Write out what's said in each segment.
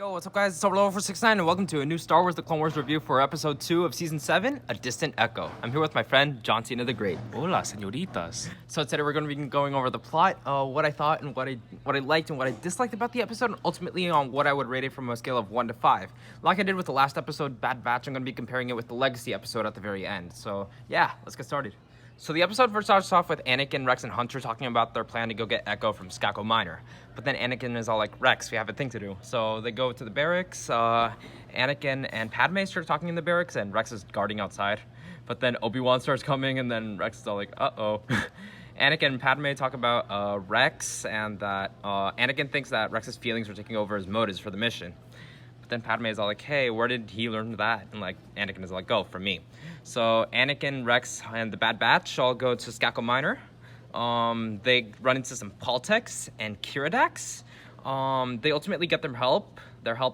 Yo, what's up guys, it's Overlord469 and welcome to a new Star Wars The Clone Wars review for episode 2 of season 7, A Distant Echo. I'm here with my friend, John Cena the Great. Hola, señoritas. So today we're going to be going over the plot, what I thought and what I liked and what I disliked about the episode, and ultimately on what I would rate it from a scale of 1 to 5. Like I did with the last episode, Bad Batch, I'm going to be comparing it with the Legacy episode at the very end. So yeah, let's get started. So the episode first starts off with Anakin, Rex, and Hunter talking about their plan to go get Echo from Skako Minor. But then Anakin is all like, Rex, we have a thing to do. So they go to the barracks. Anakin and Padme start talking in the barracks, and Rex is guarding outside. But then Obi-Wan starts coming, and then Rex is all like, uh-oh. Anakin and Padme talk about Rex, and that Anakin thinks that Rex's feelings are taking over his motives for the mission. But then Padme is all like, hey, where did he learn that? And like Anakin is like, go, from me. So Anakin, Rex, and the Bad Batch all go to Skako Minor. They run into some Paltex and Kiridax. They ultimately get their help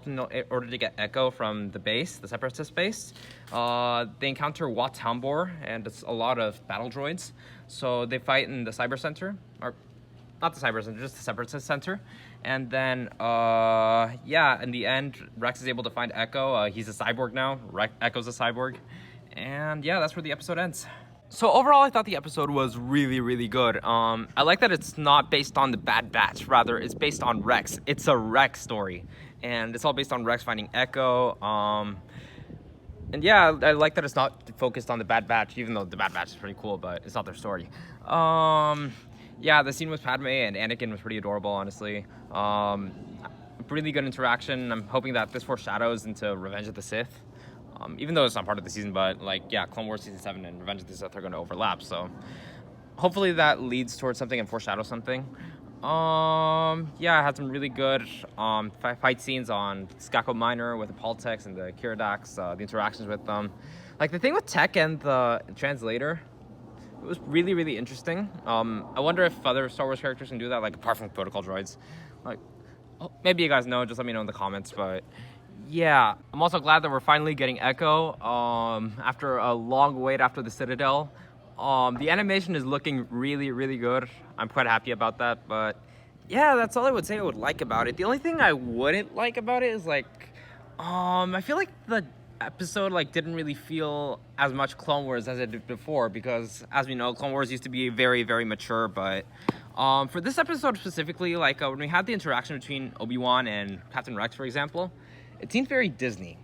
in order to get Echo from the base, the Separatist base. They encounter Wat Tambor and it's a lot of battle droids. So they fight in the Cyber Center, or not the Cyber Center, just the Separatist Center. And then, in the end, Rex is able to find Echo. He's a cyborg now. Echo's a cyborg. And yeah, that's where the episode ends. So overall, I thought the episode was really, really good. I like that it's not based on the Bad Batch. Rather, it's based on Rex. It's a Rex story. And it's all based on Rex finding Echo. And yeah, I like that it's not focused on the Bad Batch, even though the Bad Batch is pretty cool, but it's not their story. Yeah, the scene with Padme and Anakin was pretty adorable, honestly. Really good interaction. I'm hoping that this foreshadows into Revenge of the Sith. Even though it's not part of the season, but Clone Wars Season 7 and Revenge of the Sith are going to overlap, so hopefully that leads towards something and foreshadows something. I had some really good fight scenes on Skako Minor with the Paltex and the Kiridax, the interactions with them. Like the thing with Tech and the translator, it was really, really interesting. I wonder if other Star Wars characters can do that, like apart from protocol droids. Like, maybe you guys know, just let me know in the comments, but yeah, I'm also glad that we're finally getting Echo after a long wait after the Citadel. The animation is looking really, really good. I'm quite happy about that, but yeah, that's all I would say I would like about it. The only thing I wouldn't like about it is I feel like the episode didn't really feel as much Clone Wars as it did before, because as we know, Clone Wars used to be very, very mature, but for this episode specifically, when we had the interaction between Obi-Wan and Captain Rex, for example, it seemed very Disney.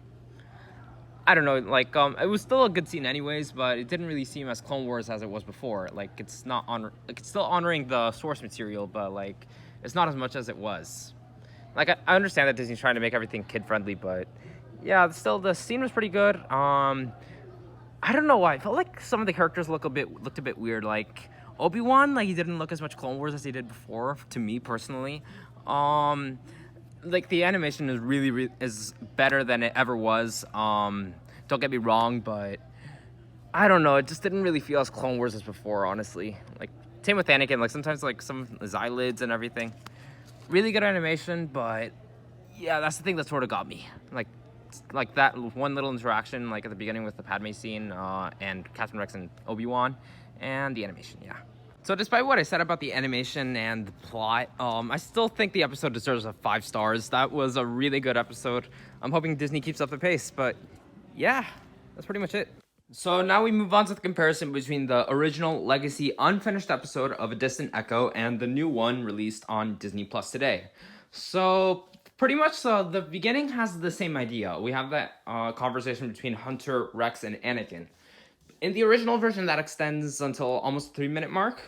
I don't know, it was still a good scene anyways, but it didn't really seem as Clone Wars as it was before. It's still honoring the source material, but it's not as much as it was. I understand that Disney's trying to make everything kid-friendly, but yeah, still the scene was pretty good. I don't know why. I felt like some of the characters looked a bit weird. Obi-Wan, he didn't look as much Clone Wars as he did before, to me personally. The animation is really is better than it ever was. Don't get me wrong, but I don't know. It just didn't really feel as Clone Wars as before, honestly. Same with Anakin. Sometimes some of his eyelids and everything. Really good animation, but yeah, that's the thing that sort of got me. Like that one little interaction, at the beginning with the Padme scene and Captain Rex and Obi-Wan, and the animation, yeah. So despite what I said about the animation and the plot, I still think the episode deserves a 5 stars. That was a really good episode. I'm hoping Disney keeps up the pace, but yeah, that's pretty much it. So now we move on to the comparison between the original Legacy unfinished episode of A Distant Echo and the new one released on Disney Plus today. So pretty much the beginning has the same idea. We have that conversation between Hunter, Rex, and Anakin. In the original version, that extends until almost the 3-minute mark.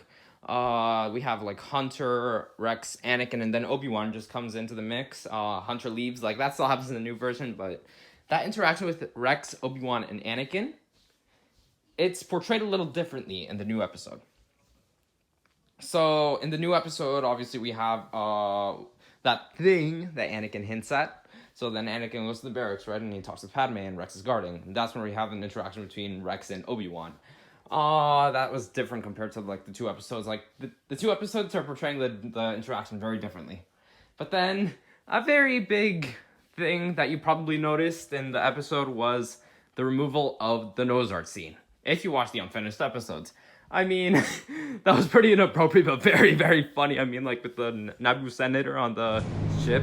We have Hunter, Rex, Anakin, and then Obi-Wan just comes into the mix. Hunter leaves. That still happens in the new version, but that interaction with Rex, Obi-Wan, and Anakin, it's portrayed a little differently in the new episode. So in the new episode, obviously we have that thing that Anakin hints at. So then Anakin goes to the barracks, right, and he talks with Padme, and Rex is guarding. And that's when we have an interaction between Rex and Obi-Wan. That was different compared to the 2 episodes. The 2 episodes are portraying the interaction very differently. But then a very big thing that you probably noticed in the episode was the removal of the nose art scene. If you watch the unfinished episodes. I mean, that was pretty inappropriate, but very, very funny. I mean, with the Naboo senator on the ship.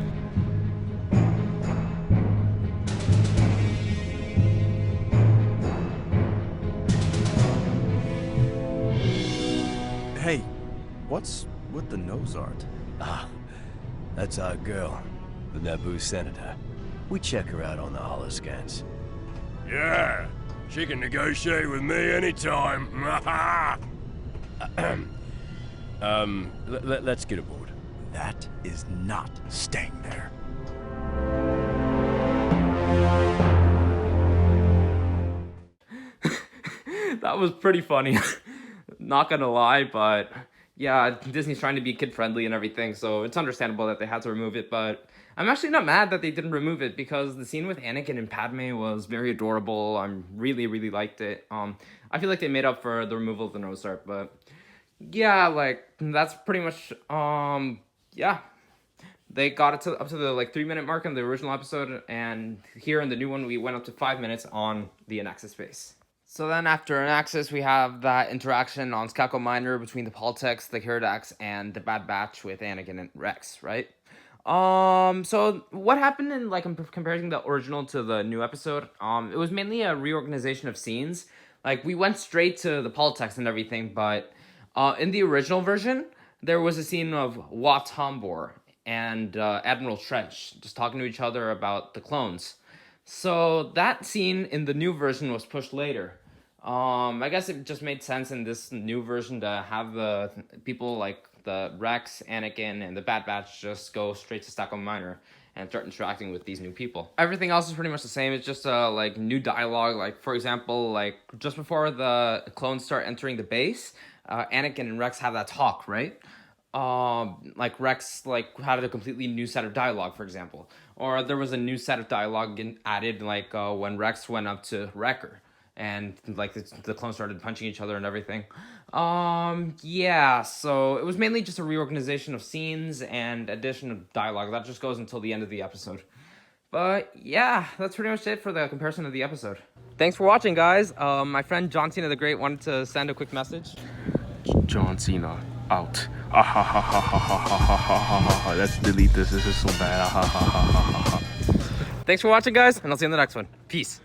What's with the nose art? Ah, that's our girl, the Naboo senator. We check her out on the holoscans. Yeah, she can negotiate with me anytime. Let's get aboard. That is not staying there. That was pretty funny. Not gonna lie, but yeah, Disney's trying to be kid friendly and everything, so it's understandable that they had to remove it, but I'm actually not mad that they didn't remove it because the scene with Anakin and Padme was very adorable. I really liked it. I feel like they made up for the removal of the nose art, but yeah, like that's pretty much yeah. They got it up to the like 3-minute mark in the original episode, and here in the new one we went up to 5 minutes on the Anaxis space. So then after Anaxis, we have that interaction on Skako Minor between the Politics, the Kiridax, and the Bad Batch with Anakin and Rex, right? So what happened in like comparing the original to the new episode? It was mainly a reorganization of scenes. Like we went straight to the Politics and everything, but in the original version, there was a scene of Wat Tambor and Admiral Trench just talking to each other about the clones. So that scene in the new version was pushed later. I guess it just made sense in this new version to have the people like the Rex, Anakin, and the Bad Batch just go straight to Stacko Minor and start interacting with these new people. Everything else is pretty much the same. It's just like new dialogue. Like for example, like just before the clones start entering the base, Anakin and Rex have that talk, right? Like Rex like had a completely new set of dialogue, for example, or there was a new set of dialogue added like when Rex went up to Wrecker. And like the clones started punching each other and everything. Yeah, so it was mainly just a reorganization of scenes and addition of dialogue. That just goes until the end of the episode. But yeah, that's pretty much it for the comparison of the episode. Thanks for watching, guys. My friend John Cena the Great wanted to send a quick message. John Cena out. Let's delete this. This is so bad. Thanks for watching, guys, and I'll see you in the next one. Peace.